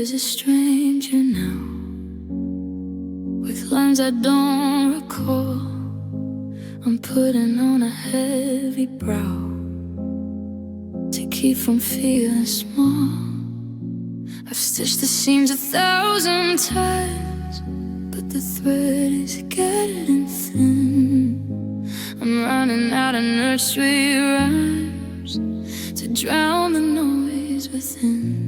as a stranger now, with lines I don't recall. I'm putting on a heavy brow to keep from feeling small. I've stitched the seams 1,000 times, but the thread is getting thin. I'm running out of nursery rhymes to drown the noise within.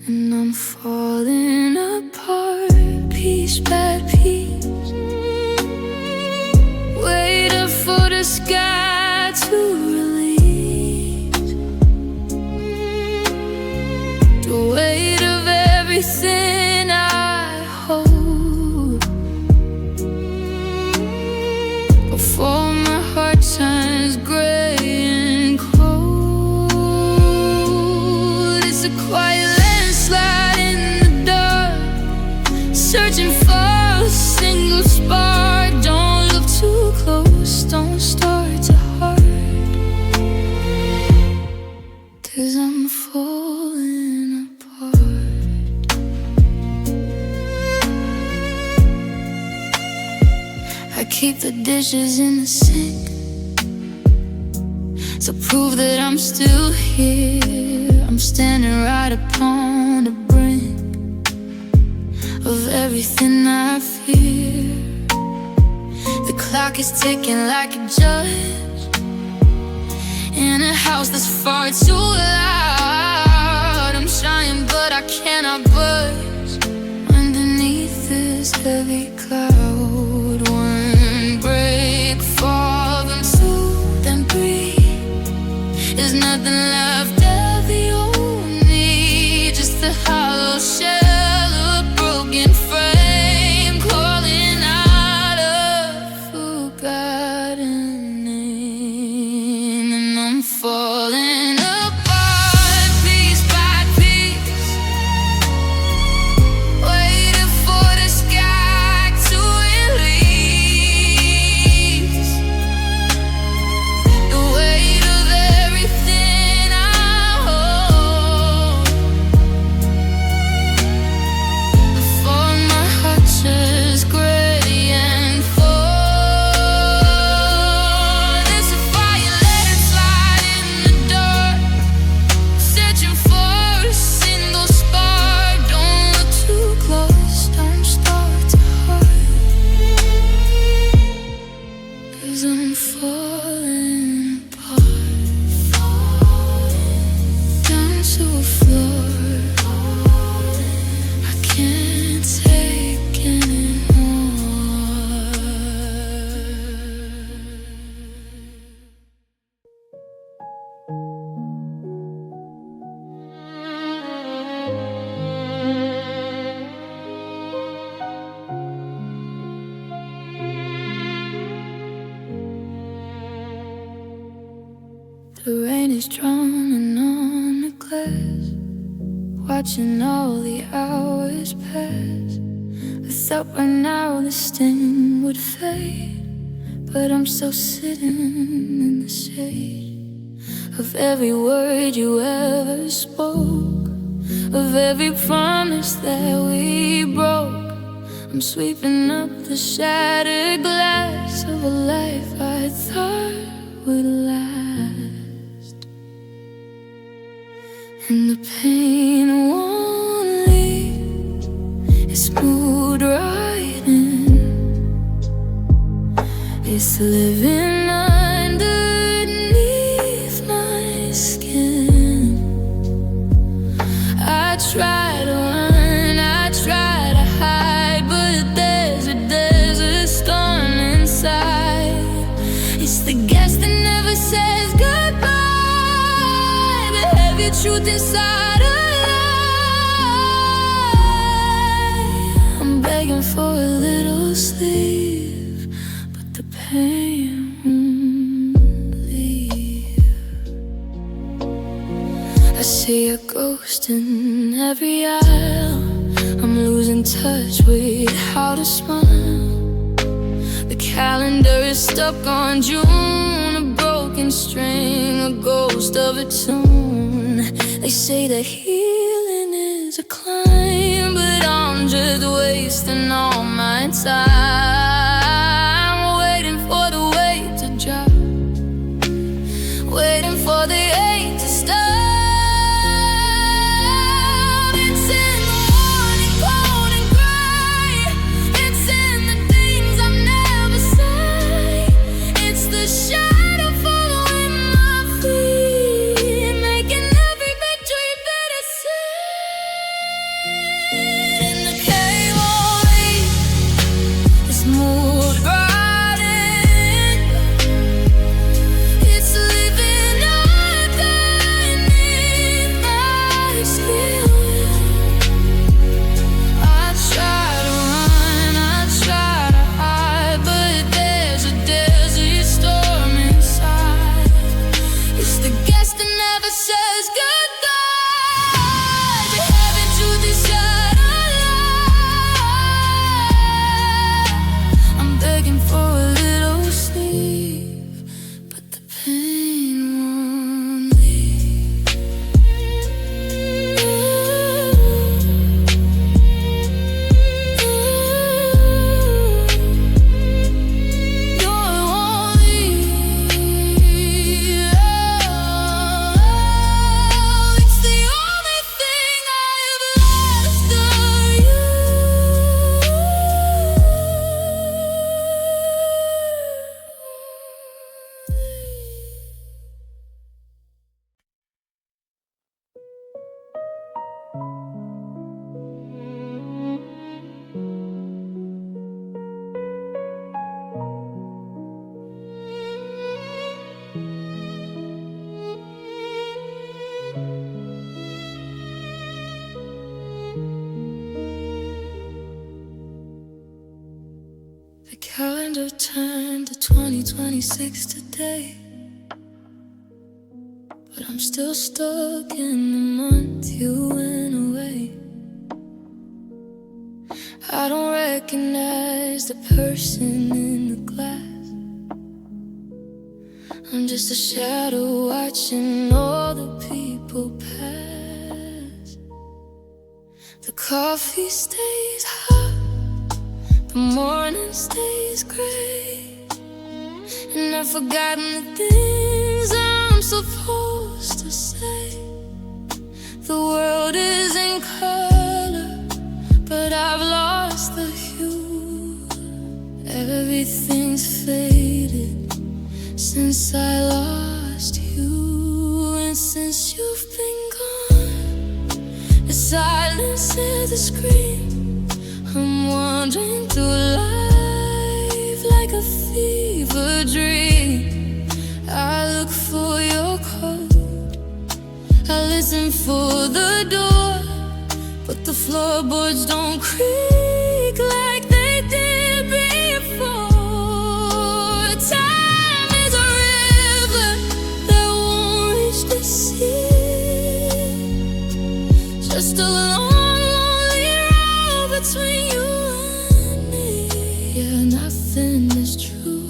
And I'm falling apart, piece by piece, waiting for the sky to release the weight of everything I hold before my heart turns gray and cold. It's a quiet landslide in the dark, searching for a single spark. Don't look too close, don't start to hurt, 'cause I'm falling apart. I keep the dishes in the sink to prove that I'm still here. I'm standing right upon the brink of everything I fear. The clock is ticking like a judge in a house that's far too loud. I'm trying but I cannot budge underneath this heavy cloud. One break, fall, then two, then breathe. There's nothing left of the old me, just a hollow shell, a broken frame, calling out a forgotten name. And I'm falling apart, piece by piece, waiting for the sky to release the weight of everything I hold before my heart turns gray and cold. There's a fire landslide in the dark, searching for a single spark. Don't look too close, don't start to hurt, 'cause I'm falling apart, down to a floor I can't take anymore. The rain is drowning on the glass, watching all the hours pass. I thought by now the sting would fade, but I'm still sitting in the shade of every word you ever spoke, of every promise that we broke. I'm sweeping up the shattered glass of a life I thought would last, and the pain won't leave. It's mood riding, it's living underneath my skin. I try to run, I try to hide, but there's a desert storm inside. It's the gas that never says goodbye, the heavy truth inside a lie. I'm begging for a little sleep, but the pain won't leave. I see a ghost in every aisle. I'm losing touch with how to smile. The calendar is stuck on June, a broken string, a ghost of a tune. They say that healing is to climb, but I'm just wasting all my time, waiting for the weight to drop, waiting for the hate to stop. It's in the morning, cold and gray. It's in the things I've never say. It's the shadow following my feet, making every victory bittersweet. In the cave only, this mood brightened. It's living underneath my skin. I try to run, I try to hide, but there's a desert storm inside. It's the guest that never says goodbye. The heaven to decide alive. I'm begging for a little sleep, but the pain won't leave. Joy won't leave. It's the only thing I've lost of you. The calendar turned to 2026 today, but I'm still stuck in the month you went away. I don't recognize the person in the glass. I'm just a shadow watching all the people pass. The coffee stays hot, the morning stays gray, and I've forgotten the things I'm supposed to say. The world is in color, but I've lost the hue. Everything's faded since I lost you, and since you've been gone, the silence is a scream. I'm wandering through life like a fever dream. I look for your code, I listen for the door, but the floorboards don't creak like they did before. Time is a river that won't reach the sea, just a long, lonely road between you and me. Yeah, nothing is true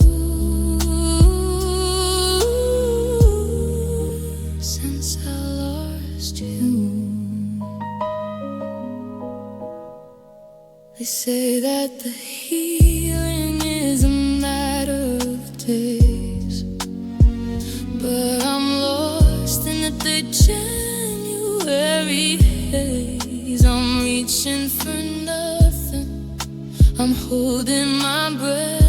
since I lost you. They say that the healing is a matter of days, but I'm lost in the January haze. I'm reaching for nothing, I'm holding my breath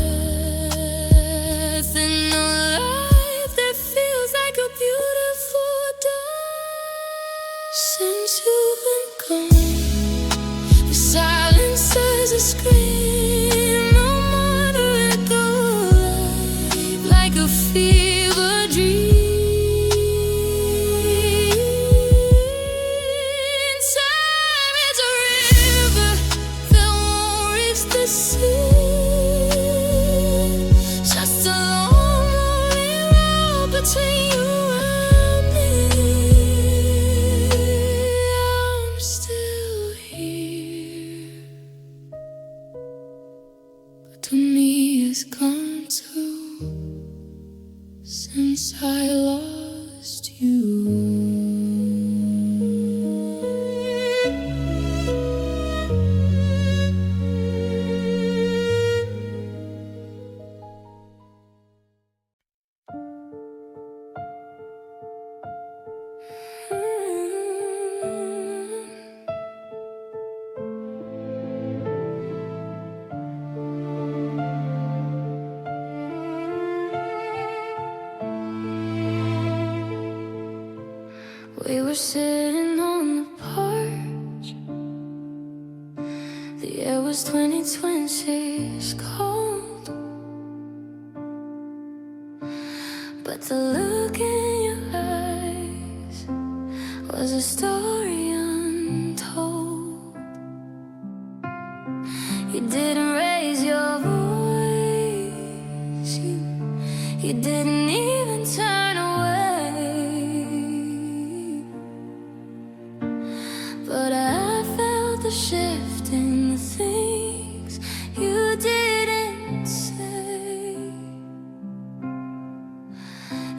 in a life that feels like a beautiful die. Since you've been gone, the silence is a scream. I'm wandering through life like a fever dream. Time is a river that won't reach the sea, just a long, lonely road between you and me. I'm still here, but to me it's gone too, since I lost you. sitting on the porch. The air was 2026 cold, but the look in your eyes was a story untold. You didn't raise your voice, you didn't even turn away, but I felt the shift in the things you didn't say.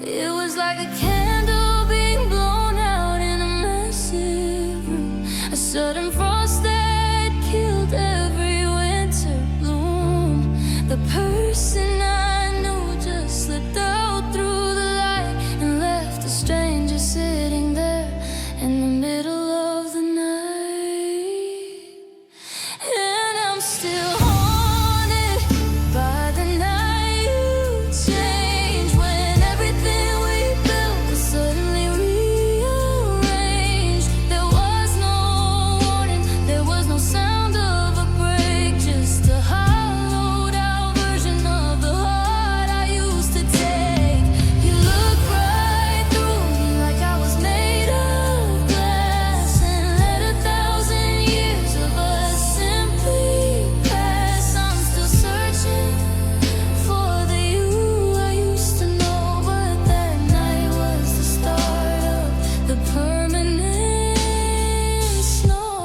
It was like a candle being blown out in a massive room, a sudden frost that killed every winter bloom. The person I knew just slipped out through the light and left a stranger sitting there in the middle of the night. And I'm still haunted by the night you changed, when everything we built was suddenly rearranged. There was no warning, there was no sound of a break, just a hollowed out version of the heart I used to take. You looked right through me like I was made of glass, and let 1,000 years of us simply pass. I'm still searching for the you I used to know, but that night was the start of the permanent snow.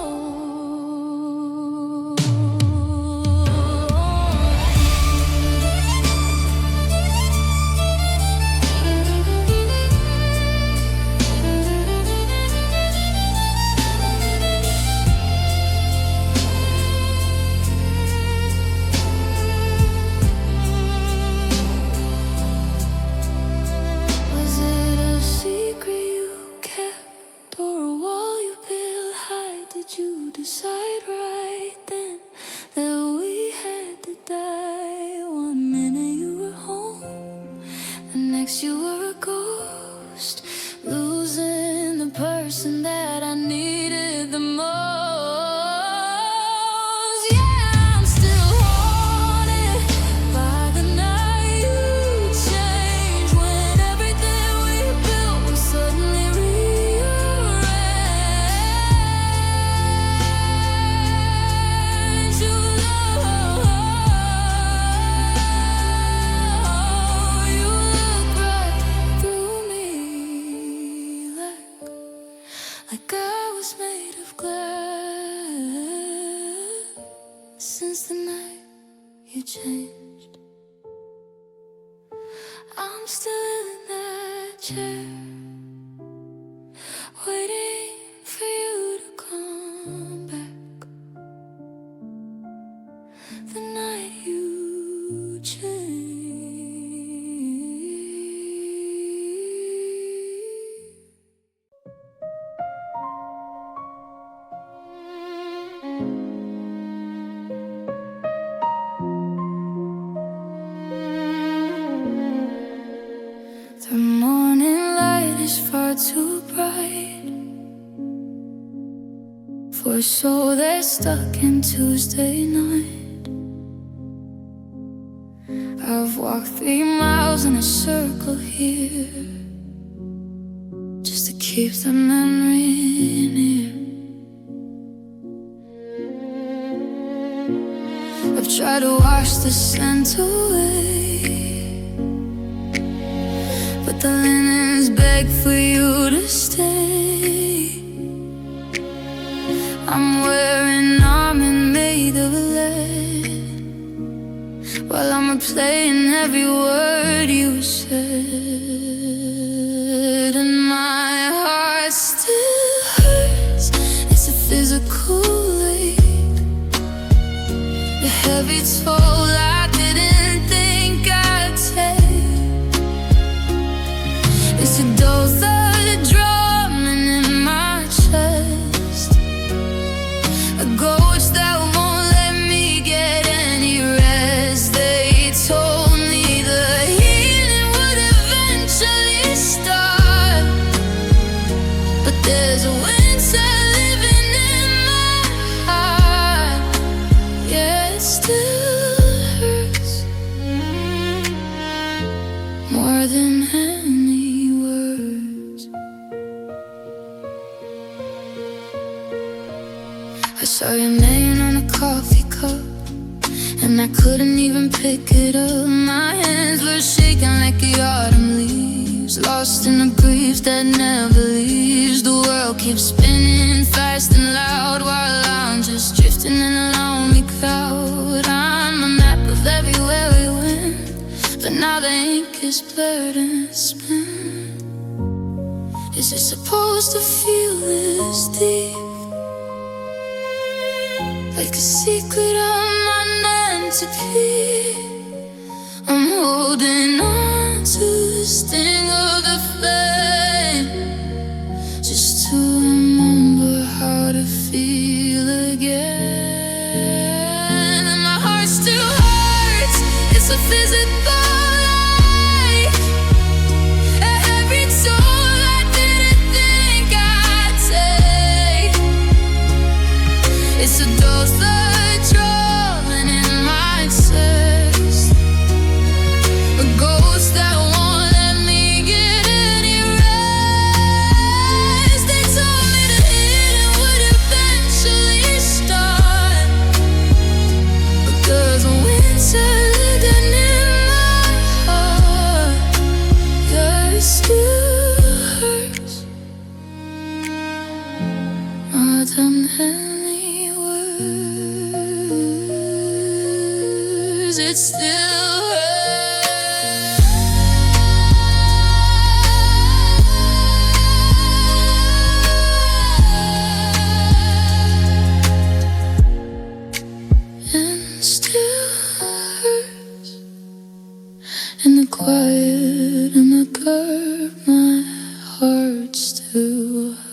Was it a secret you kept, or a wall you built high? Did you decide right then that we had to die? One minute you were home, the next you were a ghost, losing the person that I needed the most. Yeah, I'm still haunted by the night you changed, when everything we built was suddenly rearranged. You look right through me like I was made of glass. Since the night you changed, I'm still in that chair, waiting for you to come back. The night you changed. The morning light is far too bright for a soul that's stuck in Tuesday night. I've walked 3 miles in a circle here, just to keep the memory near. I've tried to wash the scent away, but the linens beg for you to stay. I'm wearing armor made of lead, while I'm replaying every word you said. And my heart still hurts, it's a physical ache, a heavy toll I didn't think I'd take. It's a dull thud drumming in my chest, a ghost that won't let me get any rest. They told me the healing would eventually start, but there's I saw your name on a coffee cup, and I couldn't even pick it up. My hands were shaking like the autumn leaves, lost in a grief that never leaves. The world keeps spinning fast and loud, while I'm just drifting in a lonely crowd. I'm a map of everywhere we went, but now the ink is blurred and spent. Is it supposed to feel this deep? Like a secret I'm not meant to keep. I'm holding on to the sting of the flame, just to remember how to feel again. And my heart still hurts, it's a physical life. Every toll I didn't think I'd take, it's a dose that's drawing in my chest, a ghost that won't let me get any rest. They told me the hidden would eventually start, but there's a winter living in my heart. Yeah, it still hurts more than any words. It still hurts. And still hurts. In the quiet, in the curve, my heart still hurts.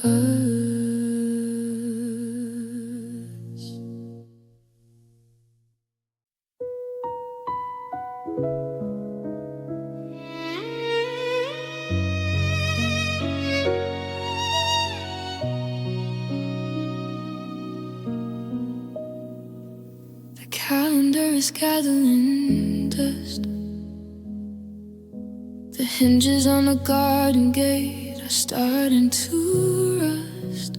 The calendar is gathering dust. The hinges on the garden gate are starting to rust.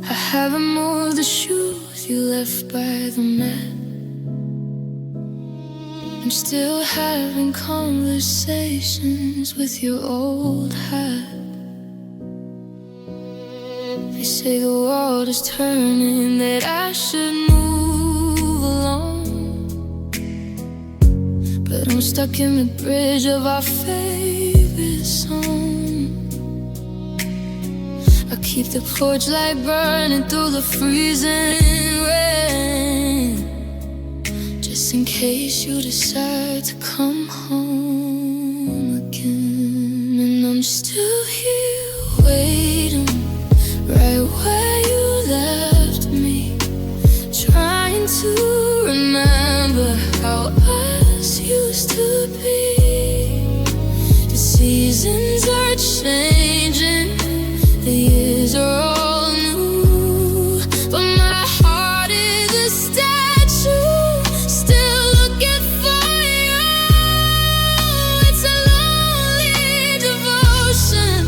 I haven't moved the shoes you left by the mat. I'm still having conversations with your old hat. They say the world is turning, that I should move along, but I'm stuck in the bridge of our favorite song. I keep the porch light burning through the freezing rain, just in case you decide to come home again. And I'm still here waiting, right where you left me, trying to remember how us used to be. The seasons are changing, the years are all new, but my heart is a statue, still looking for you. It's a lonely devotion,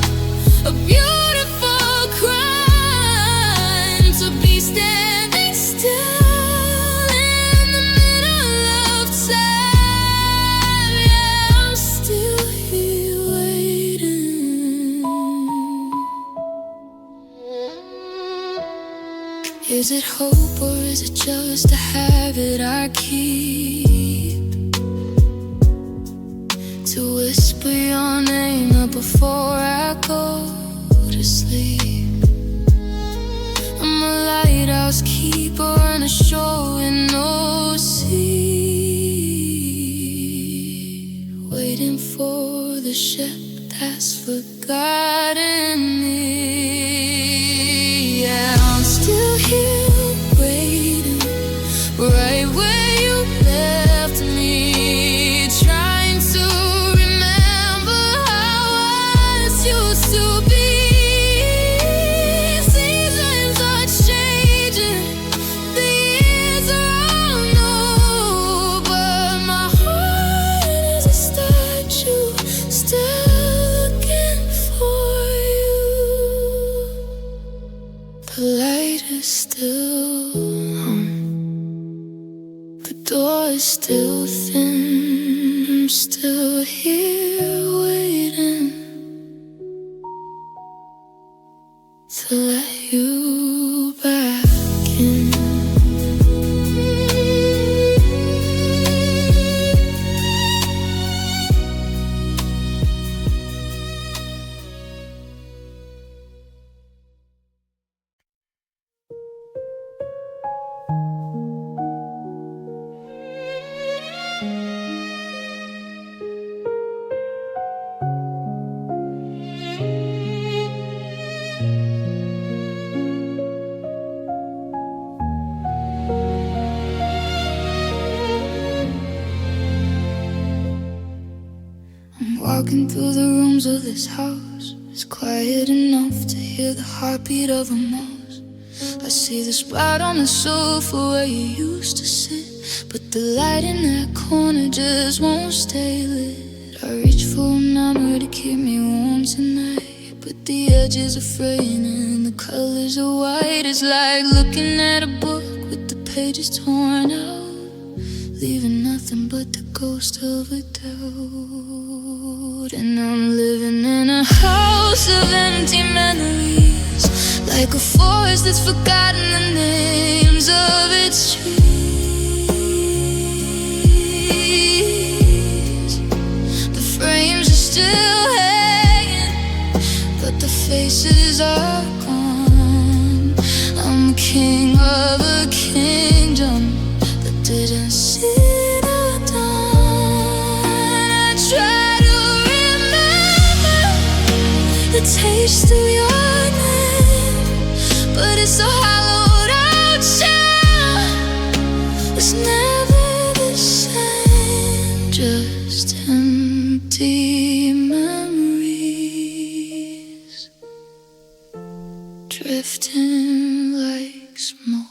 a beautiful crime, to be standing still in the middle of time. Yeah, I'm still here waiting. Is it hope or is it just a habit I keep, to whisper your name up before I go to sleep? I'm a lighthouse keeper and a shore with no sea, waiting for the ship that's forgotten me. Yeah, I'm still here waiting, right where you left me, trying to remember how us used to be. Seasons are changing, the years are all new, but my heart is a statue, still looking for you. The light is still on, the door is still thin. I'm still here waiting to let you back in. Walking through the rooms of this house, it's quiet enough to hear the heartbeat of a mouse. I see the spot on the sofa where you used to sit, but the light in that corner just won't stay lit. I reach for a number to keep me warm tonight, but the edges are fraying and the colors are white. It's like looking at a book with the pages torn out, leaving nothing but the ghost of a doubt. And I'm living in a house of empty memories, like a forest that's forgotten the names of its trees. The frames are still hanging, but the faces are gone. I'm king of a kingdom that didn't sit the taste of your name, but it's so hollowed out shell. It's never the same, just empty memories drifting like smoke.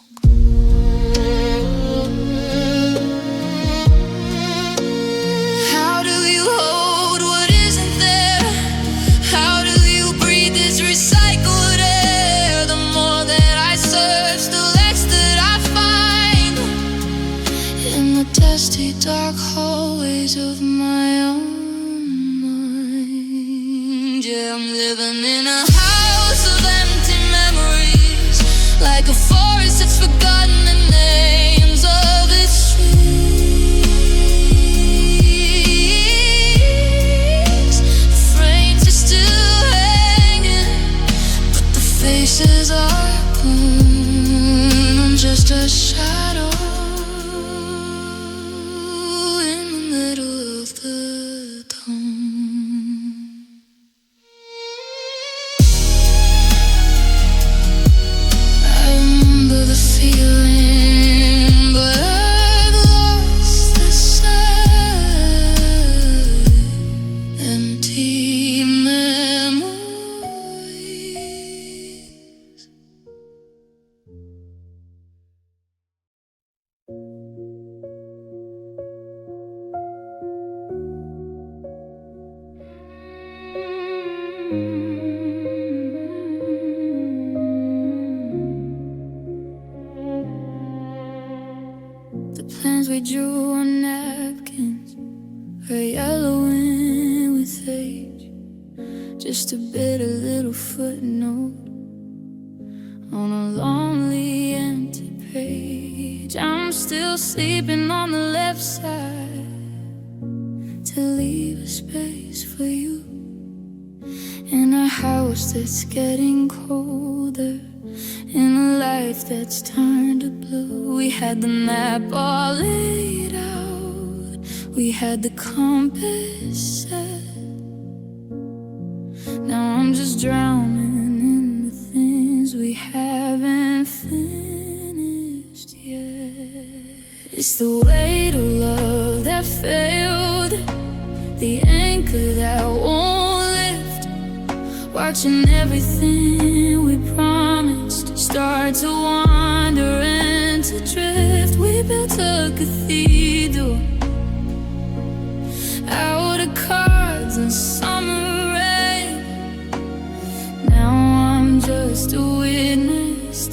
Dusty dark hallways of my own mind. Yeah, I'm living in a house of empty memories, like a forest that's forgotten the names of its trees. The frames are still hanging, but the faces are gone. I'm just a shadow feeling, but I've lost the sight. Empty memories. The plans we drew on napkins are yellowing with age. Just a bitter little footnote on a lonely empty page. I'm still sleeping on the left side to leave a space for you, in a house that's getting colder, in a life that's turned to blue. We had the map all laid out, we had the compass set. Now I'm just drowning in the things we haven't finished yet. It's the weight of love that failed, the anchor that won't lift, watching everything we promised start to wander and to drift. We built a cathedral out of cards and summer rain. Now I'm just a witness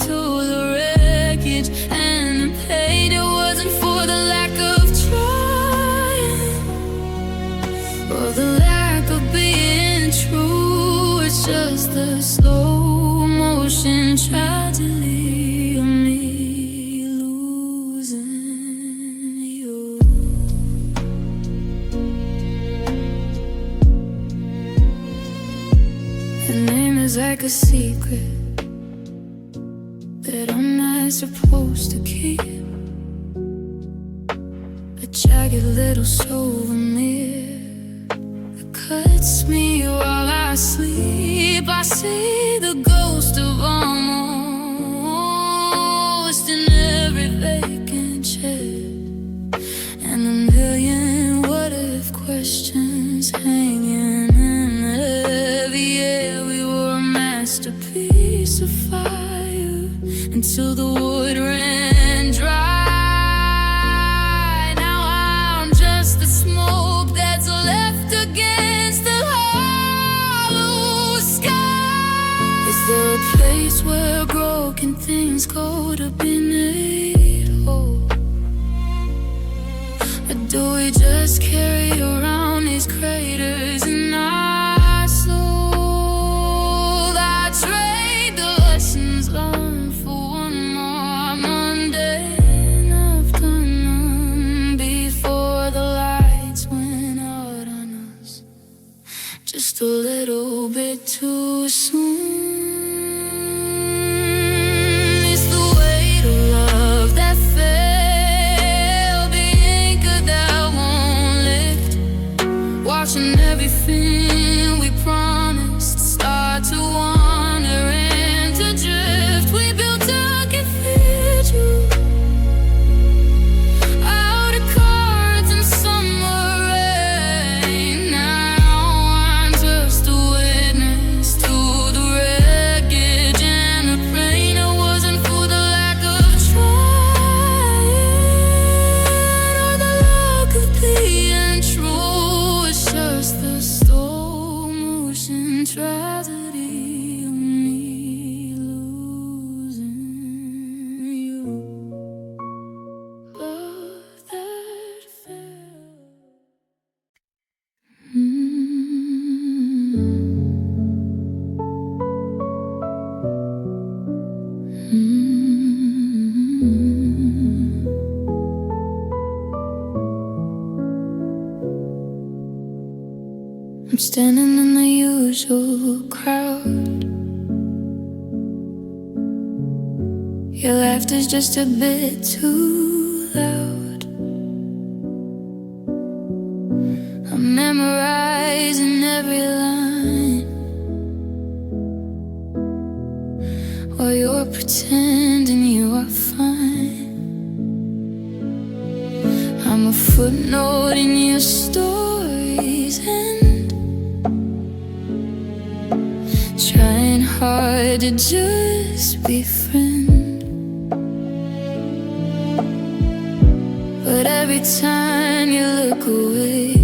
slow motion tragedy of me losing you. Your name is like a secret that I'm not supposed to keep. A jagged little souvenir that cuts me while I sleep. I see the ghost of almost in every vacant chair, and a million what-if questions hanging in the heavy air. We were a masterpiece of fire until the wood ran dry. Now I'm just the smoke that's left against the hollow sky. Is there a place where broken things go to be made whole? Or do we just carry around these craters in our soul? I trade the lessons learned for one more mundane afternoon before the lights went out on us just a little bit too soon. It's the weight of love that fell, the anchor that won't lift, watching everything we promised start to wander and to drift. We built a cathedral out of cards and summer rain. Now I'm just a witness to the wreckage and the pain. It wasn't for the lack of trying or the lack of being true. It's just the slow motion tragedy of me losing you. Love that fell. I'm standing in the usual crowd. Your laughter's just a bit too loud. I'm memorizing every line while you're pretending you are fine. I'm a footnote in your stories and trying hard to just be friends. But every time you look away,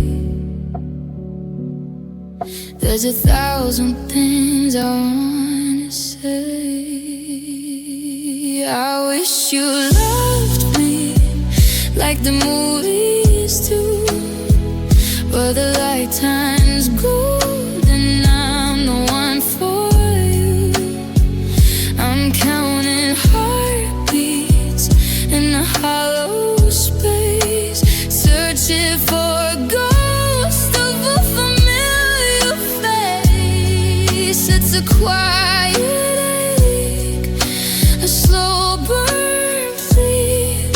there's 1,000 things I wanna say. I wish you loved me like the movies do, where the light times gold and I'm the one for you. I'm counting heartbeats in the hollow space, searching for a ghost of a familiar face. It's a quiet ache, a slow burn plea.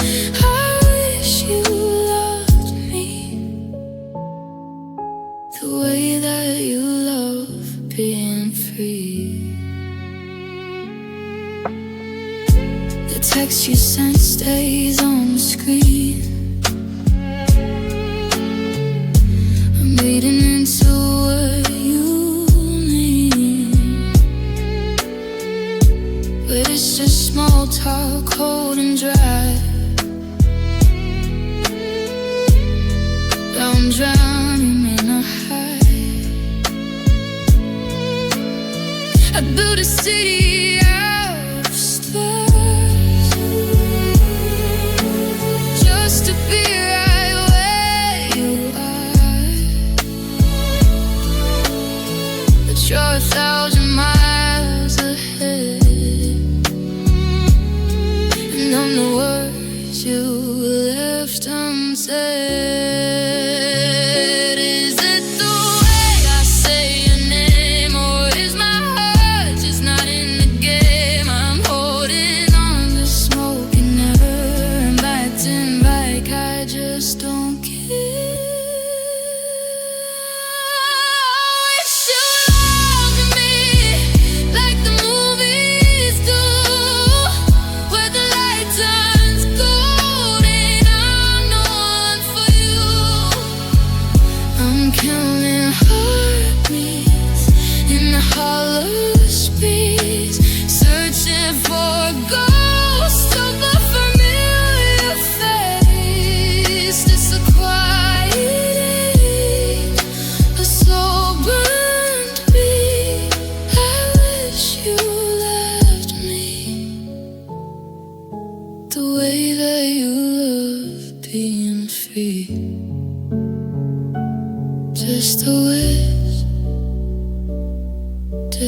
I wish you loved me the way that you love being free. The text you sent stays on the screen. I'm reading into what you mean, but it's just small talk, cold and dry. I'm drowning in a high. I built a city out of stars just to be right where you are. But you're 1,000 miles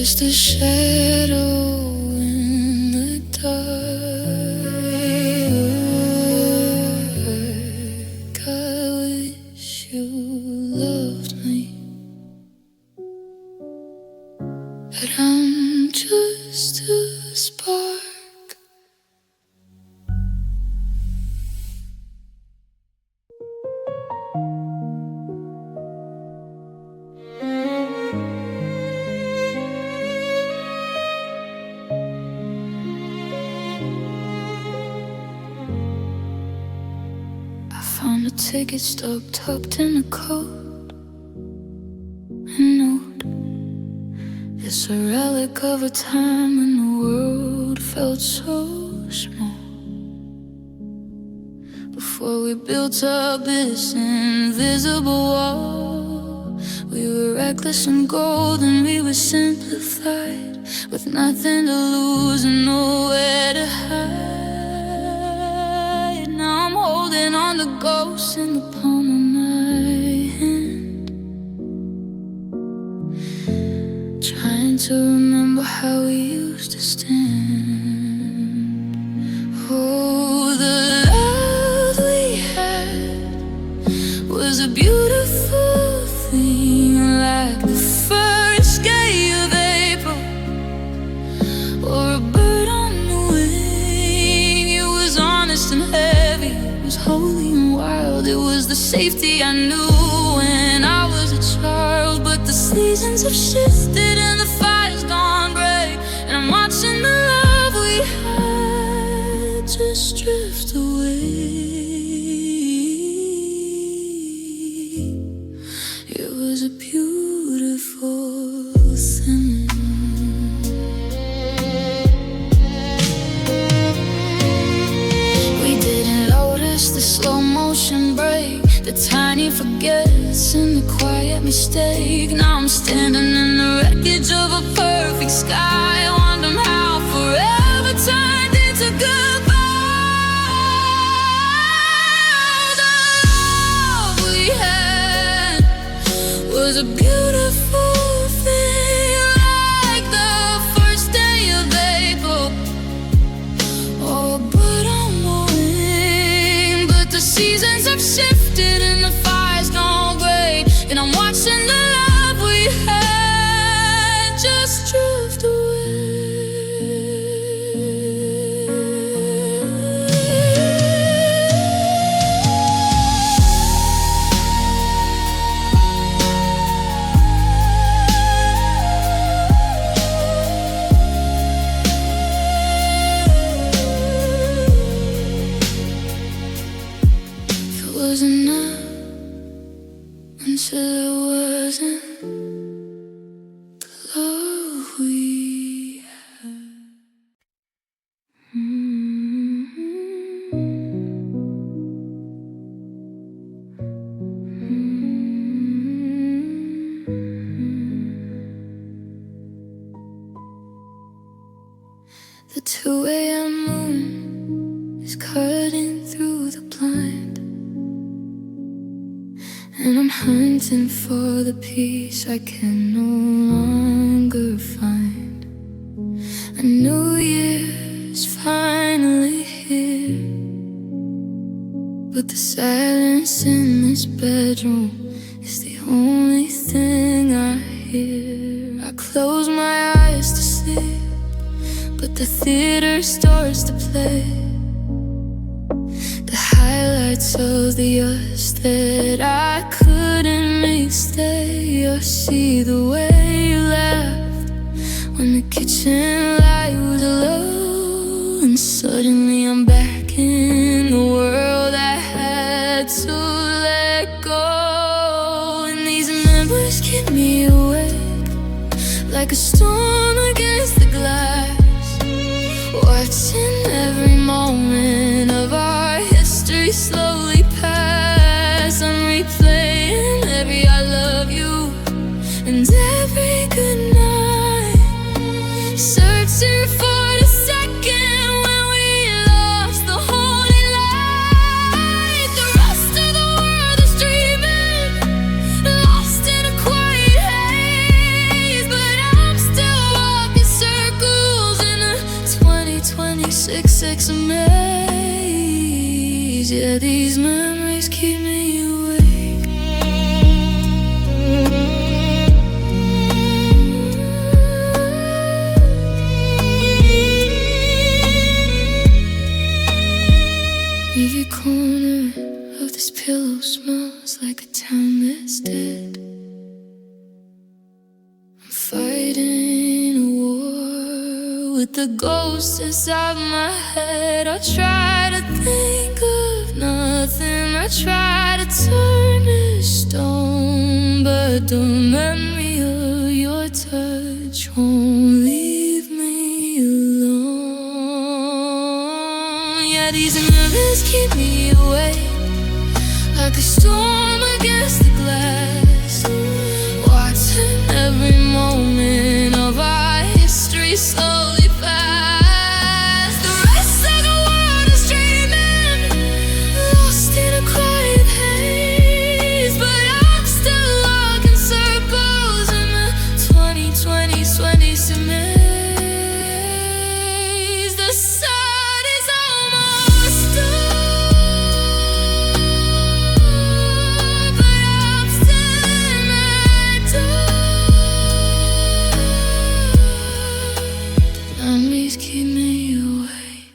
just a shadow in the dark. I wish you loved me, but I'm just a spark. Found a ticket stub tucked in a coat. A note. It's a relic of a time when the world felt so small. Before we built up this invisible wall, we were reckless and golden, we were simplified, with nothing to lose and nowhere to hide. Now I'm holding on to ghosts in the palm of my hand, trying to remember how we used to stand. Oh, the love we had was a beautiful thing, like the first day of April, or a bird on the wing. It was honest and heavy, it was holy and wild. It was the safety I knew when I was a child. But the seasons have shifted and the fire's gone gray, and I'm watching the love we had just drift away. It was a beautiful thing. We didn't notice the slow motion break, the tiny forgets and the quiet mistake. Now I'm standing in the wreckage of a perfect sky, wondering how forever turned into goodbye. The love we had was a beautiful thing, like the first day of April, or a bird on the wing. But the seasons have shifted and the fire's gone gray, and I'm watching the love we had just drift away. It wasn't enough until it wasn't. The love we had. The 2 a.m. moon is cutting through the blind, and I'm hunting for the peace I can no longer find. A new year's finally here, but the silence in this bedroom is the only thing I hear. I close my eyes to sleep, but the theater starts to play the highlights of the us that I couldn't make stay. I see the way you laughed when the kitchen light was low, and suddenly I'm back in the world I had to let go. And these memories keep me awake, like a storm against the glass, watching every moment of our history slowly pass. I'm replaying every I love you and every good night, searching for the second when we lost the holy light. The rest of the world is dreaming, lost in a quiet haze, but I'm still 26 a maze. Yeah, these memories keep me awake. Every corner of this pillow smells like a town that's dead. I'm fighting a war with the ghosts inside my head. I try to think of nothing, I try to turn to stone, but the memory of your touch won't leave me alone. Yeah, these memories keep me awake, like a storm against the glass, watching every moment of our history slowly pass. The rest of the world is dreaming, lost in a quiet haze, but I'm still walking circles in the 2020 maze. The sun is almost up, but I'm still in my dark. Memories keep me awake.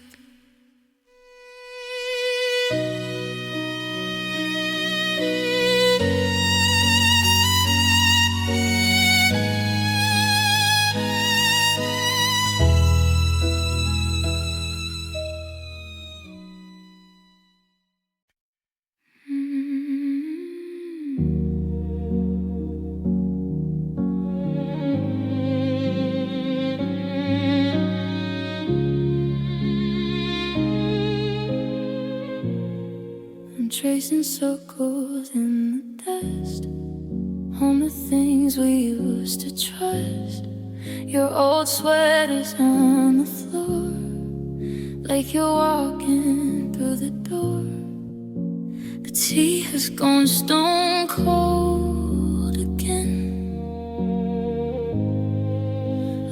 I'm tracing circles in the dust on the things we used to trust. Your old sweaters on the floor, like you're walking through the door. The tea has gone stone cold again,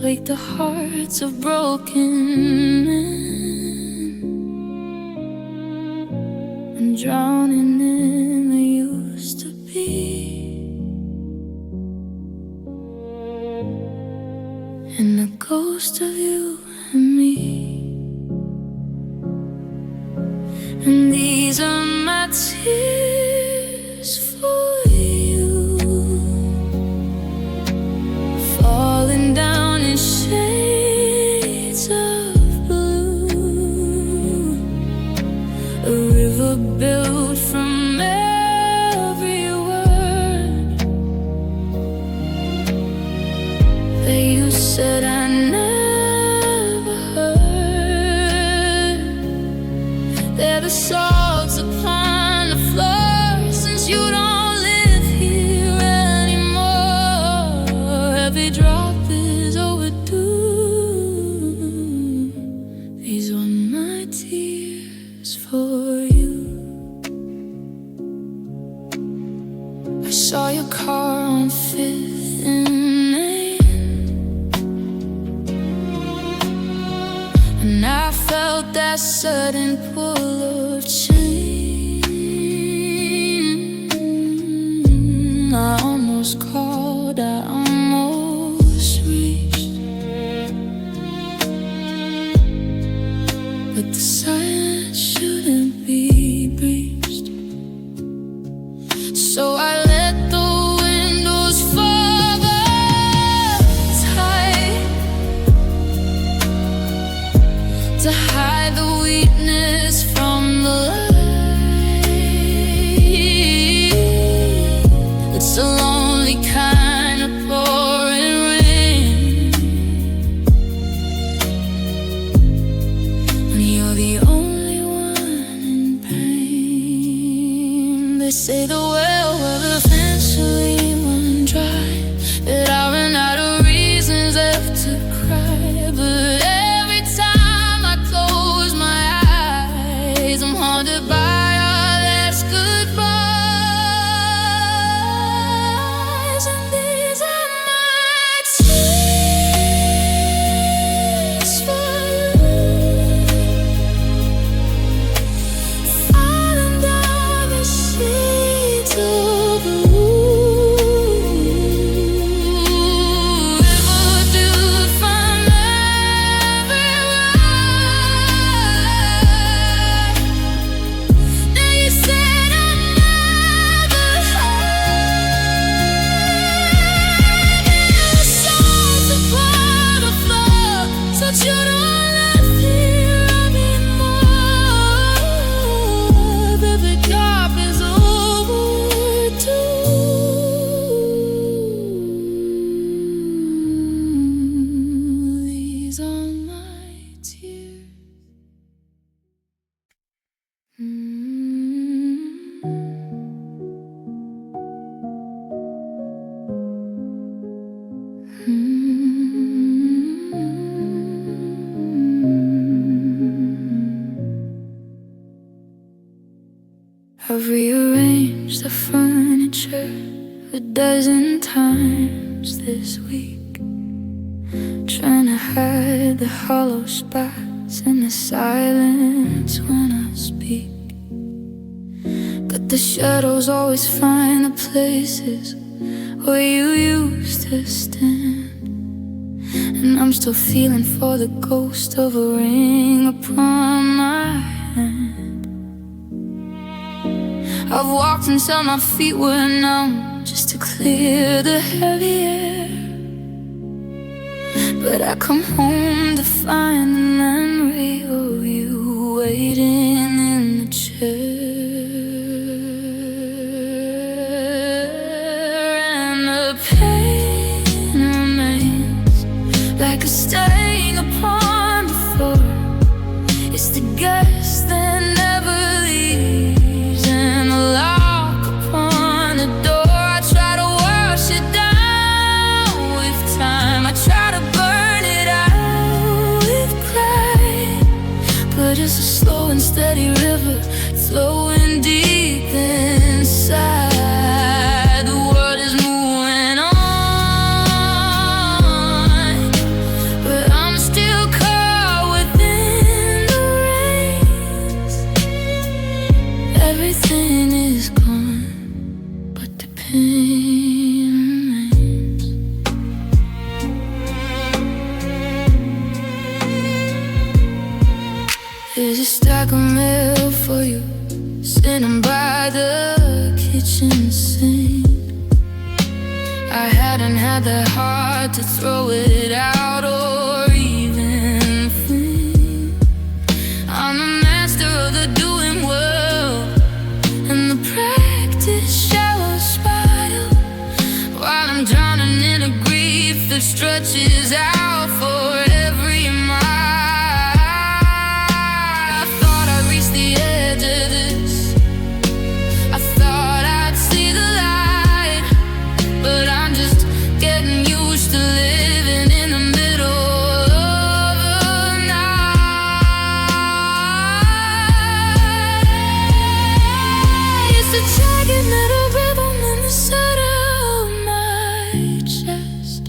like the hearts of broken men. I'm drowning in the used to be, and the ghost of you and me. And these are my tears for you, falling down in shades of blue. A river built from every word that you said I never heard. They're the salts upon the floor, since you don't live here anymore. Every drop is overdue. These are my tears for you. I saw your car on 5th and Main, and I felt that sudden pull of chain. I almost called, I almost reached, but the silence shouldn't be breached. So I let the windows fall tight to hide the weakness from the light. It's a lonely kind of pouring rain when you're the only one in pain. They say the well will eventually run dry, that I run out of reasons left to cry. But every time I close my eyes, I'm haunted by our last goodbyes. And these are my tears for you. 1,000 times this week, trying to hide the hollow spots in the silence when I speak. But the shadows always find the places where you used to stand, and I'm still feeling for the ghost of a ring upon my hand. I've walked until my feet were numb just to clear the heavy air, but I come home to find the memory of you waiting in the chair. And the pain remains like a stain upon the floor. It's the guest that never leaves, and the lock upon the door. I try to wash it down with time. I try to burn it out with pride, but it's a slow and steady river flowing deep inside. The world is moving on, but I'm still caught within the rains. Everything is gone, but the pain remains. There's a stack of mail for you sitting by the kitchen sink. I hadn't had the heart to throw it out or even think. I'm a master of the doing well and the practice shower spiral, while I'm drowning in a grief that stretches out for every mile. I thought I reached the edge of this. I thought I'd see the light, but I'm just getting used to living in the middle of the night. It's a jagged metal rhythm in the center of my chest,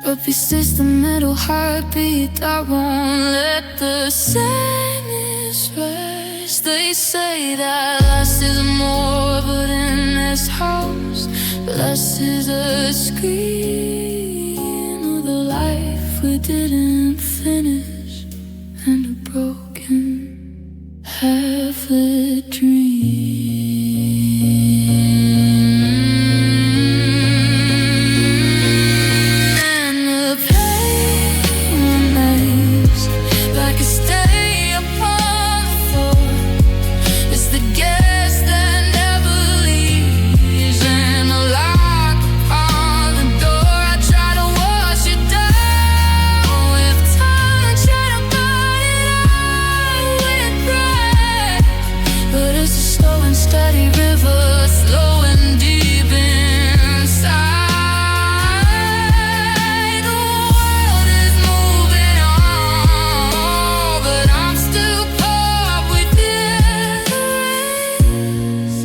but besides the middle heartbeat, I won't let the sadness rest. They say that less is more, but in this house, less is a screen of the life we didn't finish, and a broken half-lit dream. And the pain remains like a stain upon the floor. It's the guest that never leaves, and the lock on the door. I try to wash it down with time. I try to burn it out with pride, but it's a slow and steady river flowing deep inside. The world is moving on, but I'm still caught within the rains.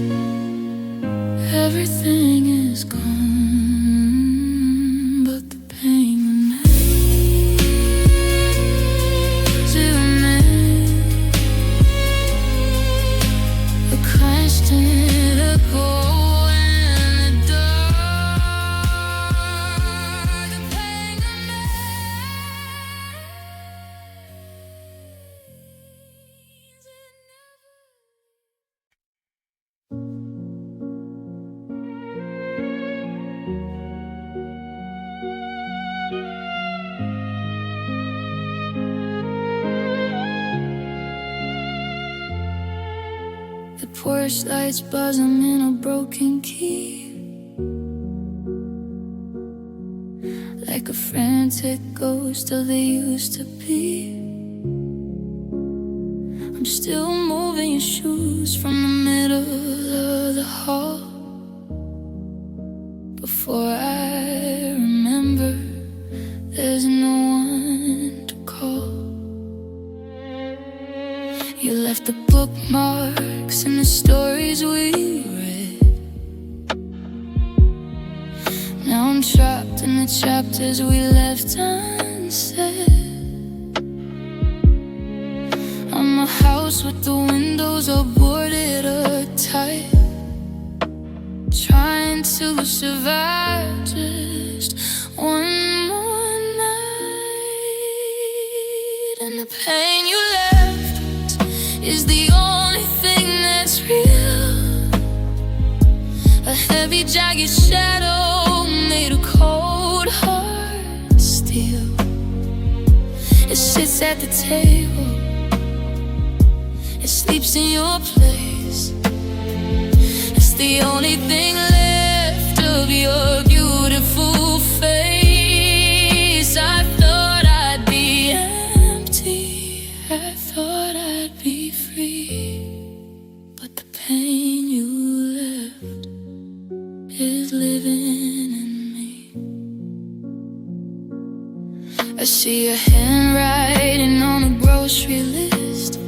Everything is gone, but the pain remains. It remains a constant echo in the dark. The pain The porch lights buzzing in a broken key, like a frantic ghost of they used to be. I'm still moving your shoes from the middle of the hall. Before I remember, there's no one to call. You left the bookmarks and the stories we read, I'm trapped in the chapters we left unsaid. I'm a house with the windows all boarded up tight, trying to survive just one more night. And the pain you left is the only thing that's real. A heavy, jagged shadow made of cold, hard steel. It sits at the table, it sleeps in your place. It's the only thing left of your beautiful face. I thought I'd be empty, I thought I'd be free, but the pain you left is living in me. I see your handwriting on a grocery list,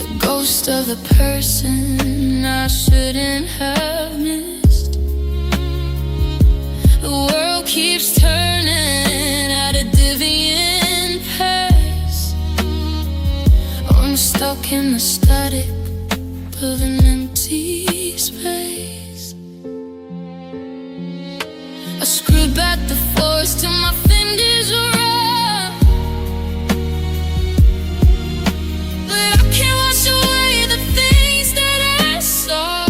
the ghost of the person I shouldn't have missed. The world keeps turning at a deviant pace. I'm stuck in the static of an empty space. I screwed back the force till my fingers are raw, but I can't wash away the things that I saw.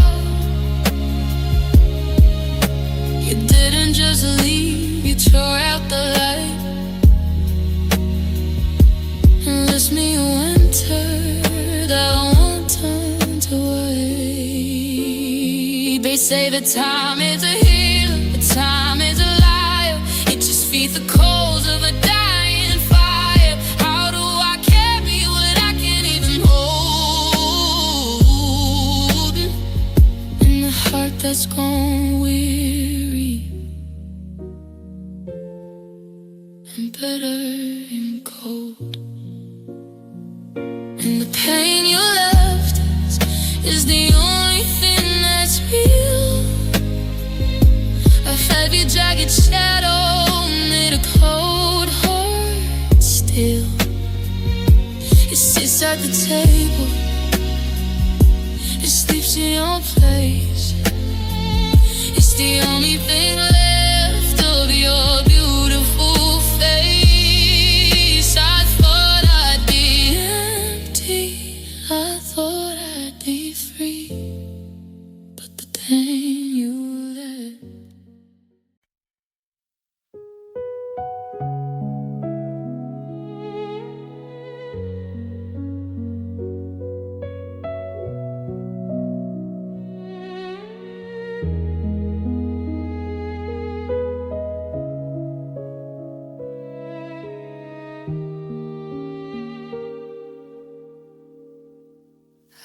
You didn't just leave, you tore out the light and left me a winter that won't turn to white. They say the time is a healer, the time is a liar. It just feeds the coals of a dying fire. How do I carry what I can't even hold? In the heart that's gone weary and bitter and cold. And the pain you left is the only thing that's real. A heavy, jagged shadow made of cold, hard steel. It sits at the table, it sleeps in your place. It's the only thing left of your beautiful face. I thought I'd be empty, I thought I'd be free, but the pain you left.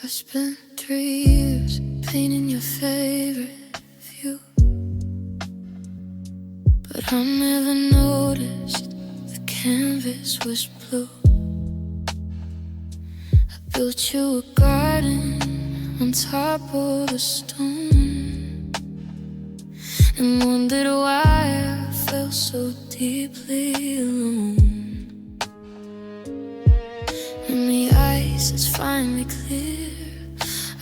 I spent 3 years painting your favorite view, but I never noticed the canvas was blue. I built you a garden on top of a stone and wondered why I felt so deeply alone. And the ice is finally clear,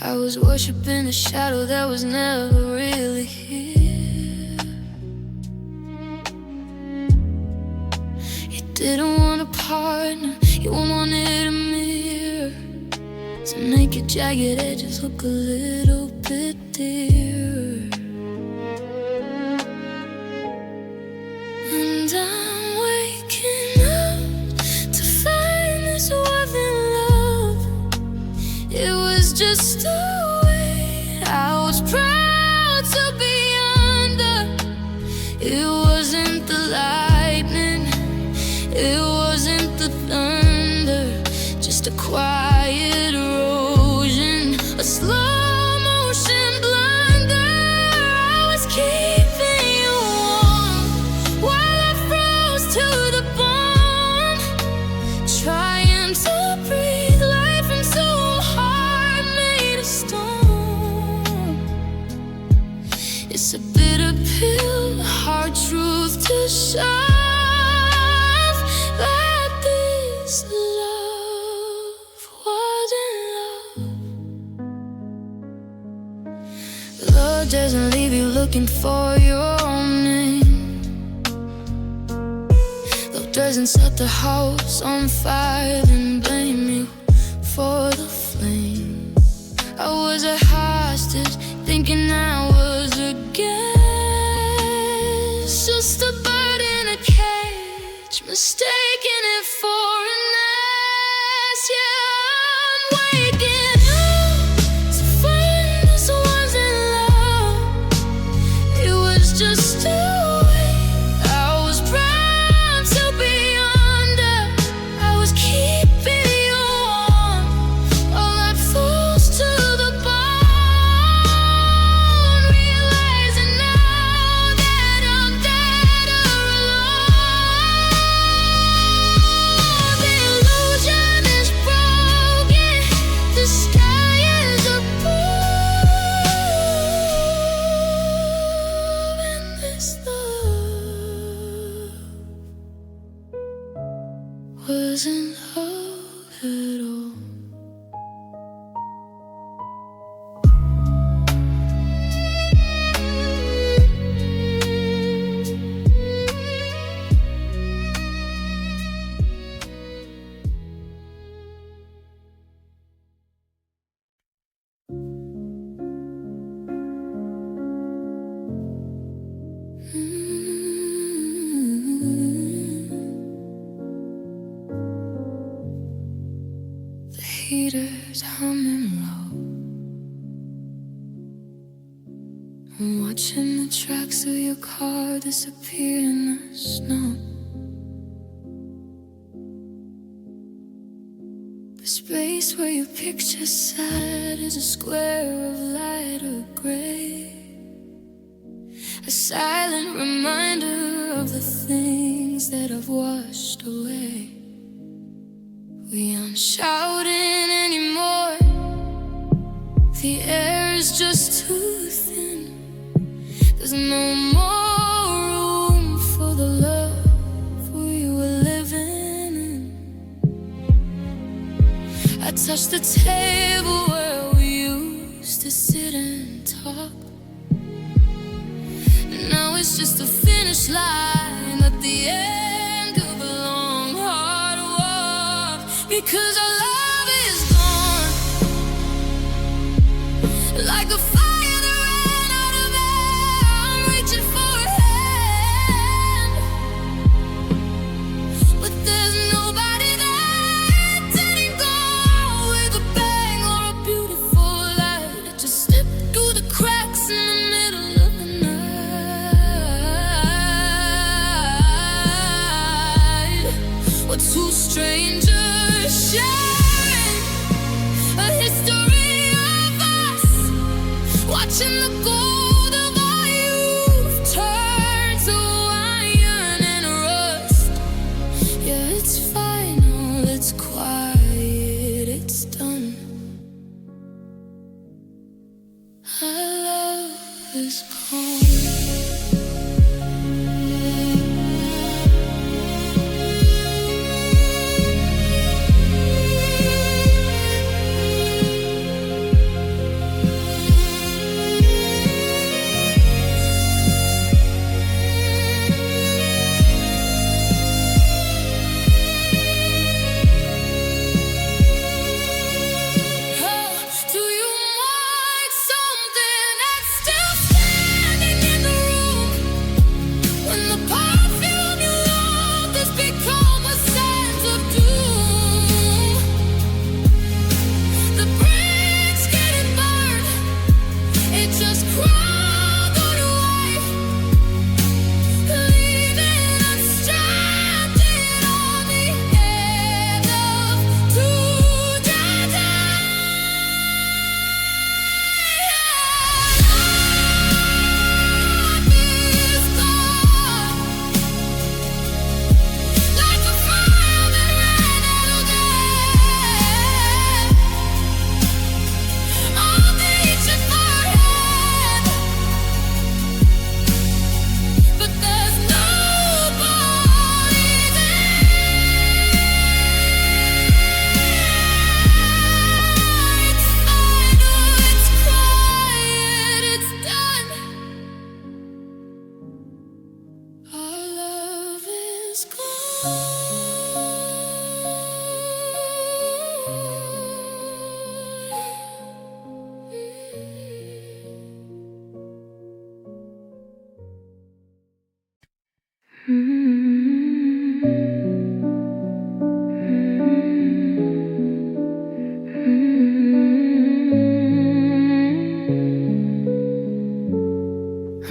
I was worshiping a shadow that was never really here. You didn't want a partner, you wanted a mirror to make your jagged edges look a little bit dearer. And I'm waking up to find this love in love. It was just a way I was proud to be under. It wasn't the lightning, it wasn't the thunder, just a quiet erosion, a slow motion blunder. I was keeping you warm while I froze to the bone, trying to breathe life into a heart made of stone. It's a bit doesn't leave you looking for your name. Love doesn't set the house on fire and blame you for the flame. I was a hostage, thinking I was a guest, just a bird in a cage, mistaking it for an nest. Yeah, I'm waking up to find us wasn't love. It was just a way I was proud to be under. I was keeping you warm, all that falls to the bone. Realizing now that I'm better alone. The illusion is broken, the sky is a blue, and this love wasn't love at all. The heater's humming low. I'm watching the tracks of your car disappear in the snow. The space where your picture sat is a square of light or gray, a silent reminder of the things that I've washed away. We aren't shouting anymore, the air is just too thin. There's no more room for the love we were living in. I touched the table where we used to sit and talk. Now it's just a finish line at the end of a long, hard walk. Because our love is gone, like a fire that ran out of air. I'm reaching for a hand, but there's nobody there. It didn't go with a bang or a beautiful light. It just slipped through the cracks in the middle of the night. We're two strangers sharing a history of us, watching the gold of our youth turn to iron and rust. Yeah, it's final, it's quiet, it's done. Our love is gone.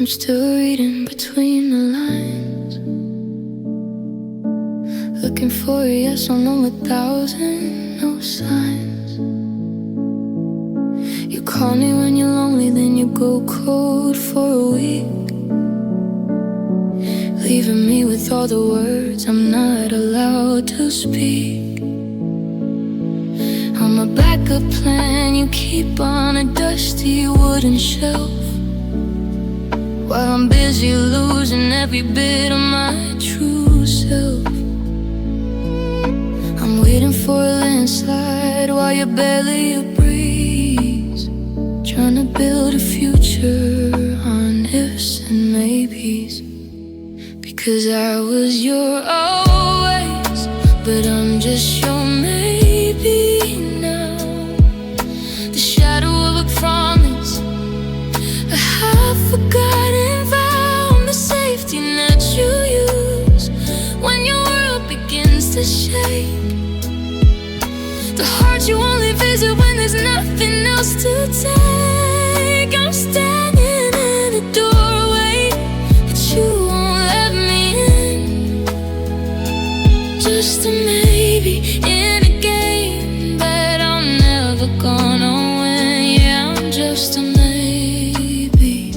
still reading between the lines, looking for a yes on 1,000 no signs. You call me when you're lonely, then you go cold for a week, leaving me with all the words I'm not allowed to speak. I'm a backup plan you keep on a dusty wooden shelf, while I'm busy losing every bit of my true self. I'm waiting for a landslide while you're barely a breeze, trying to build a future on ifs and maybes. Because I was your always, but I'm just your maybe now. The shadow of a promise, a half-forgotten vow, the safety net you use when your world begins to shake, the heart you only visit when there's nothing else to take. I'm standing in a doorway, but you won't let me in. Just a maybe in a game that I'm never gonna win. Yeah, I'm just a maybe.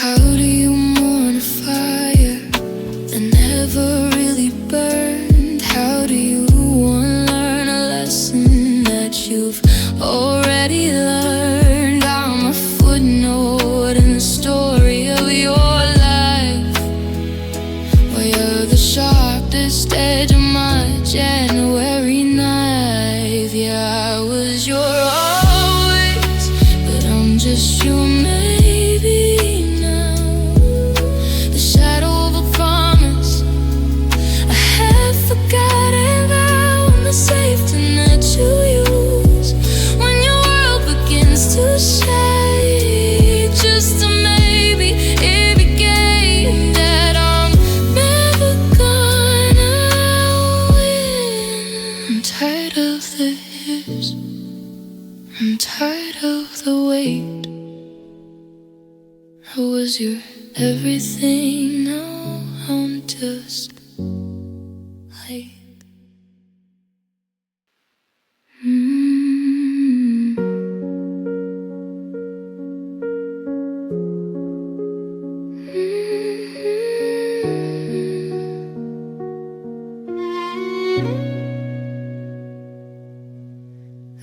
How do you mourn a fire that never really burned? How do you unlearn a lesson that you've already learned? I'm a footnote in the story of your life, where you're the sharpest edge of my January knife. Yeah, I was your always, but I'm just your maybe now. The shadow of a promise, a half-forgotten vow, the safety net you use when your world begins to shake. Just a maybe every game that I'm never gonna win. I'm tired of the ifs, I'm tired of the wait. I was your everything, now I'm just late.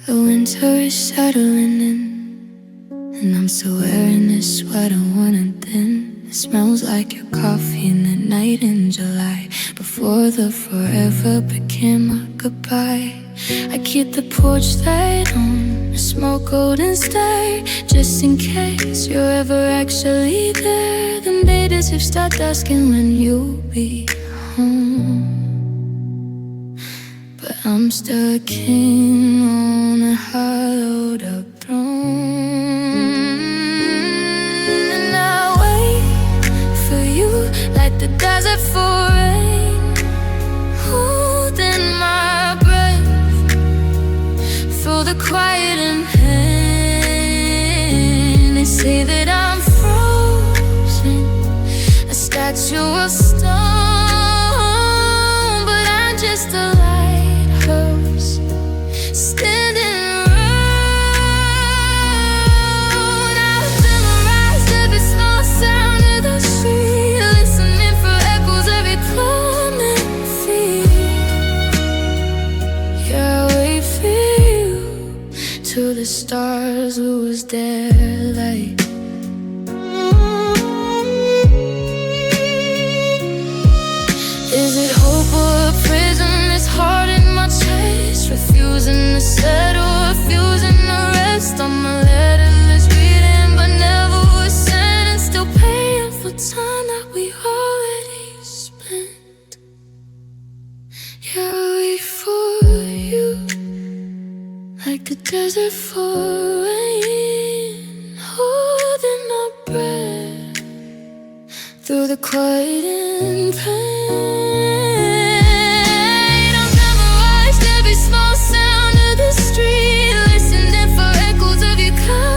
The winter is settling in, and I'm still wearing this sweater worn and thin. It smells like your coffee in the night in July, before the forever became a goodbye. I keep the porch light on, I smoke golden star, just in case you're ever actually there. The natives have started asking when you'll be home, but I'm still a king on a hollowed up throne. And I wait for you like the desert for rain, holding my breath through the quiet and pain. They say that I'm frozen, a statue of stone, but I'm just a lighthouse standing around. I've memorized every small sound of the street, listening for echoes every plumbing feet. Yeah, I wait for you till the stars lose their light. Is it hope or a prison that's hard in my chest, refusing to settle, refusing to rest? I'm a letterless reading, but never was sent, and still paying for time that we already spent. Yeah, I wait for you like the desert for rain, holding our breath through the quiet and pain. I've memorized every small sound of the street, listening for echoes of your calm.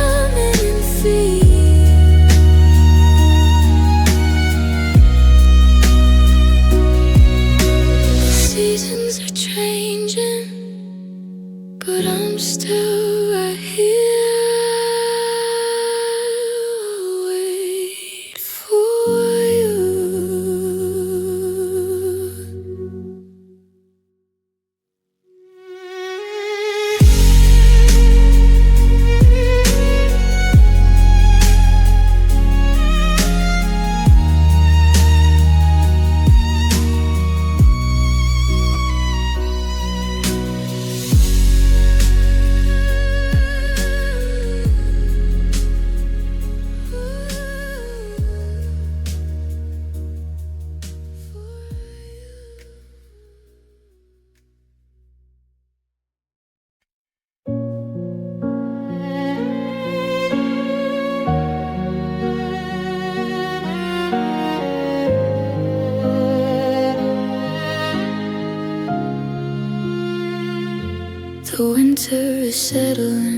The winter is settling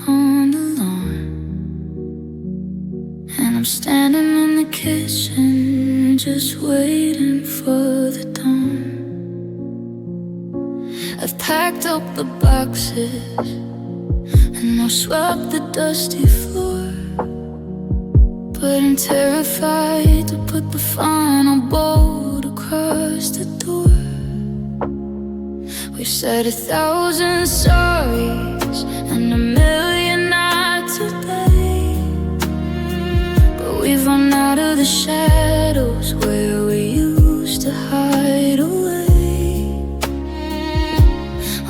on the lawn, and I'm standing in the kitchen just waiting for the dawn. I've packed up the boxes and I've swept the dusty floor, but I'm terrified to put the final bolt across the door. We've said 1,000 sorries and 1,000,000 not today, but we've run out of the shadows where we used to hide away.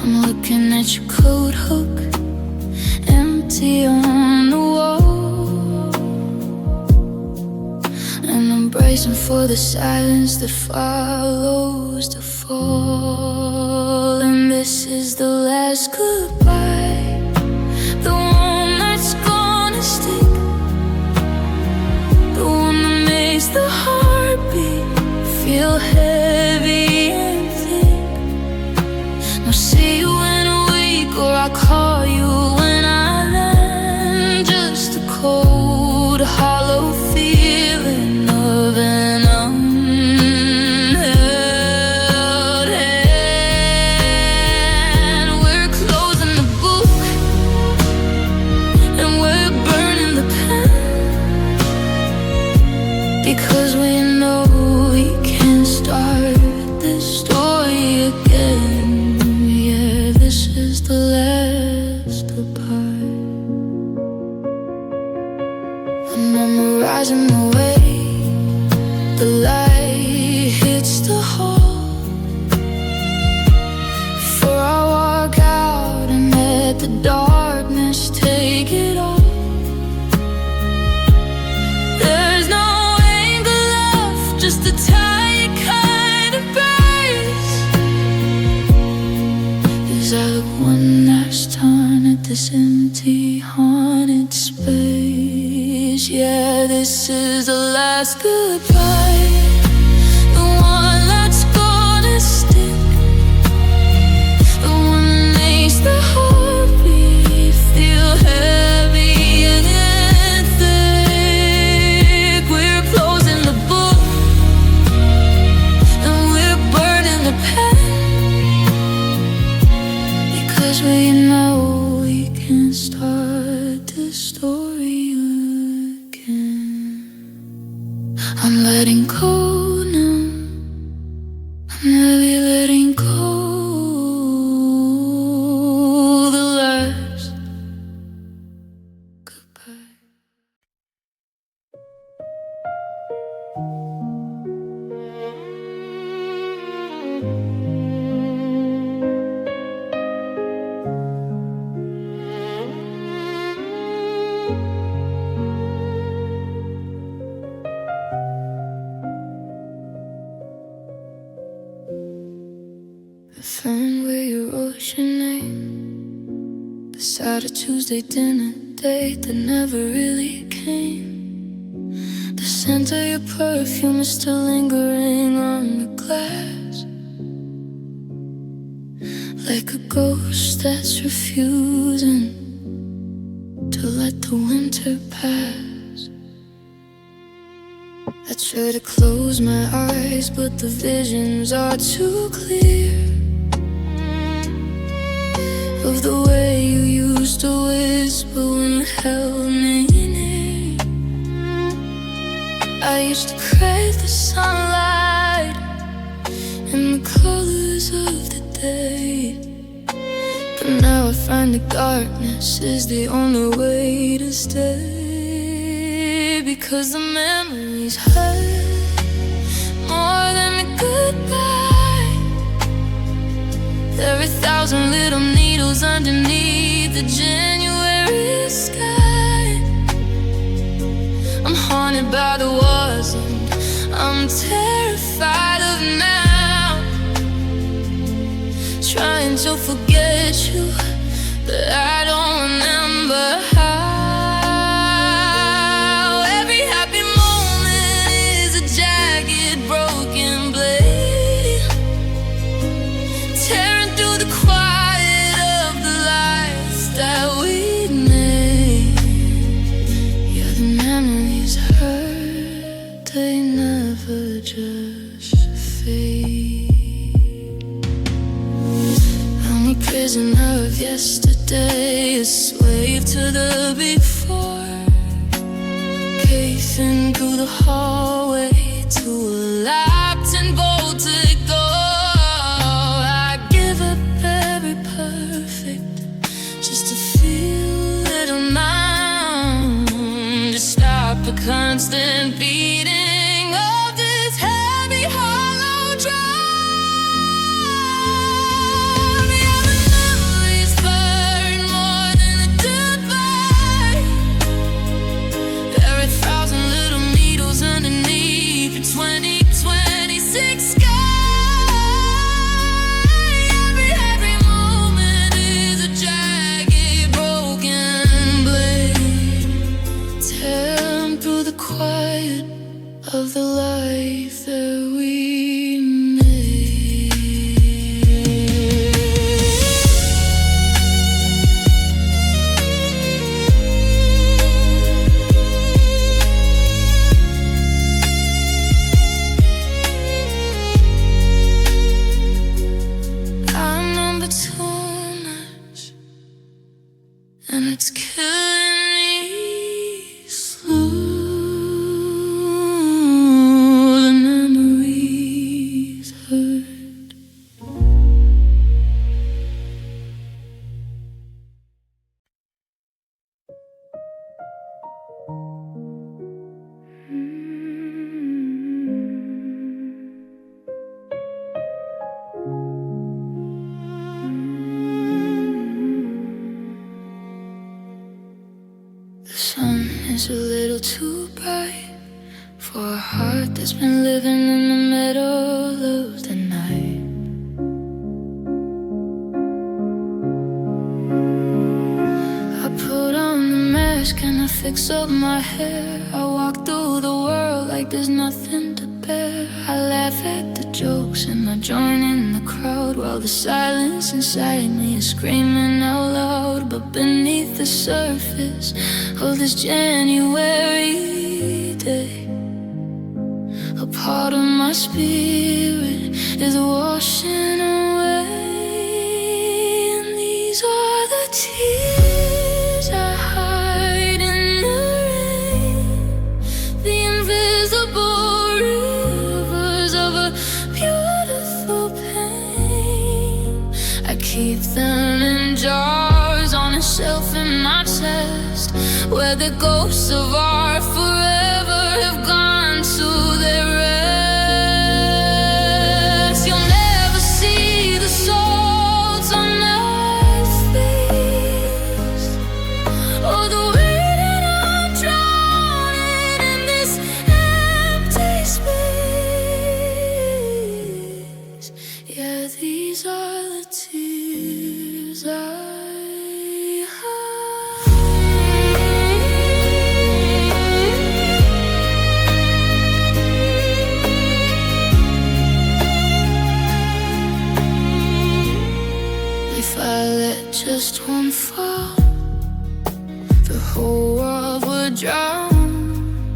I'm looking at your coat hook, empty on the wall, and I'm bracing for the silence that follows the fall. And this is the last goodbye, the one that's gonna stick, the one that makes the heartbeat feel heavy and thick. Now see you in a week, or I'll call you when I land. Just a cold, hollow feeling of an unheld hand. We're closing the book and we're burning the pen, because we know we can't start this story again. Yeah, this is the last goodbye. I'm memorizing the way the light hits the hall, before I walk out and let the darkness take it all. There's no anger left, just a tight kind of burst. As I look one last time at this empty, haunted space. Yeah, this is the last goodbye, the one that's gonna stick, the one that makes the heartbeat feel heavy and thick. We're closing the book and we're burning the pen, because we know we can start this story again. I'm letting go now, I'm really letting go. The last goodbye. I found where you wrote your name beside a Tuesday dinner date that never really came. The scent of your perfume is still lingering on the glass, like a ghost that's refusing to let the winter pass. I try to close my eyes, but the visions are too clear of the way you used to whisper when you held me near. I used to crave the sunlight and the colors of the day, but now I find the darkness is the only way to stay, because the memories hurt more than a goodbye. There are 1,000 little needles underneath the January sky. I'm haunted by the wasn't, I'm terrified of now. Trying to forget you, but I don't remember how. Every happy moment is a jagged, broken blade, tearing through the never just fade. I'm a prisoner of yesterday, a slave to the before, pacing through the hallway to a locked and bolted door. I give up every perfect just to feel little numb, to stop the constant beating of this heavy hollow drum. Yeah, the memories burn more than a dead body. There are 1,000 little needles underneath the 2026 sky. Every moment is a jagged, broken blade, tearing through the quiet of the life that we and it's killing me slow. The memories hurt. The sun is a little too bright for a heart that's been living in the middle of the night. I put on the mask and I fix up my hair. I walk through the world like there's nothing to bear. I laugh at the jokes and I join in the crowd, while the silence inside me is screaming out loud. But beneath the surface of this January day, a part of my spirit is washing away. And these are the tears I hide in the rain, the invisible rivers of a beautiful pain. I keep them in jars on a shelf in my chest, where the ghosts of our forever have gone to their rest. You'll never see the salt on my face, or the way that I'm drowning in this empty space. Yeah, these are the tears I if I let just one fall, the whole world would drown.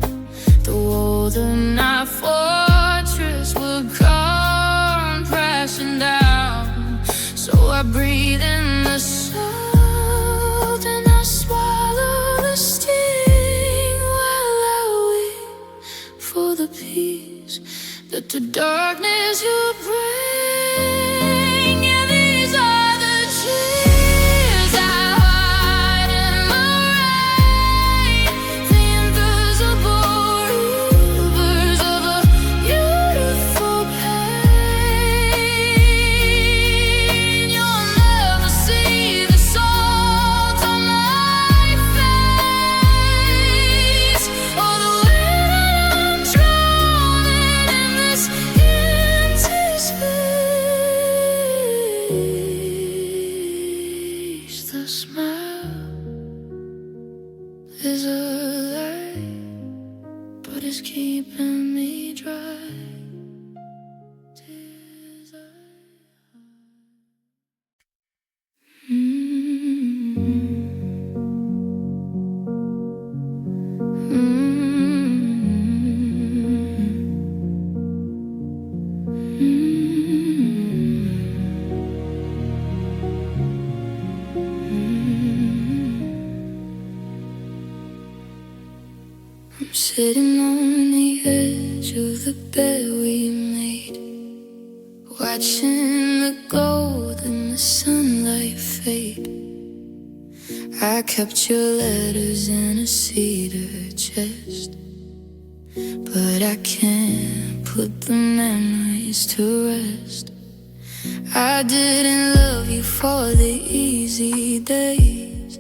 The walls of my fortress would come crashing down. So I breathe in the salt and I swallow the sting, while I wait for the peace that the darkness you bring. Yeah, these are the tears I hide in the rain, the invisible rivers of a beautiful pain. You'll never see the salt on my face, or the way that I'm drowning in this empty space. the bed we made, watching the gold in the sunlight fade. I kept your letters in a cedar chest, but I can't put the memories to rest. I didn't love you for the easy days,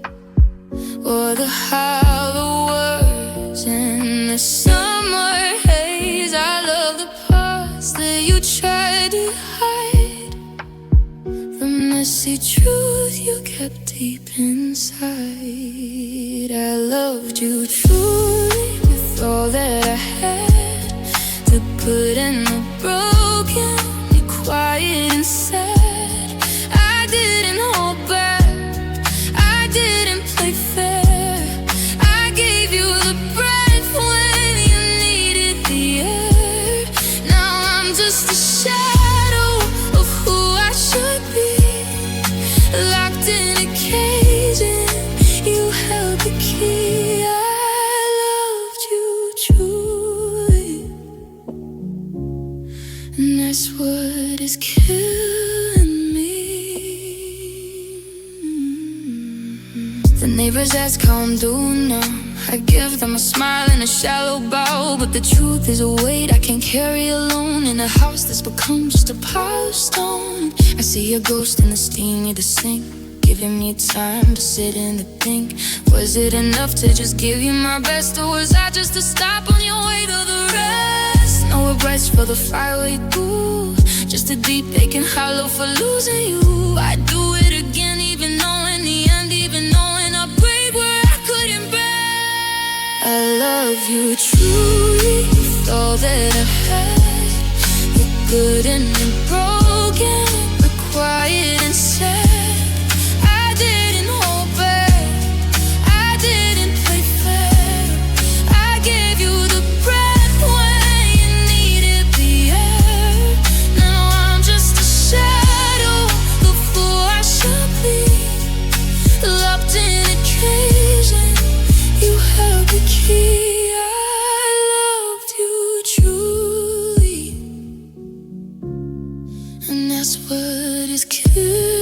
or the hollow words in the summer haze. I love the parts that you tried to hide, the messy truth you kept deep inside. I loved you truly with all that I had, the good and the broken, the quiet and sad. I didn't hold back, I didn't play fair. I gave you the breath when you needed the air. Now I'm just a shadow of who I should be, locked in a cage and you held the key. I loved you truly, and that's what is killing me. The neighbors ask how I'm doing now. I give them a smile and a shallow bow, but the truth is a weight I can't carry alone, in a house that's become just a pile of stone. I see a ghost in the steam near the sink, giving me time to sit and to think. Was it enough to just give you my best, or was I just a stop on your way to the rest? No regrets for the fire we threw, just a deep aching hollow for losing you. I'd do it again, even though in the end, even knowing I prayed where I couldn't bear. I love you truly with all that I had, the good and the broken, the quiet and sad. I didn't hold back, I didn't play fair. I gave you the breath when you needed the air. Now I'm just a shadow of who I should be, locked in a cage and you held the key. I loved you truly, and that's what is killing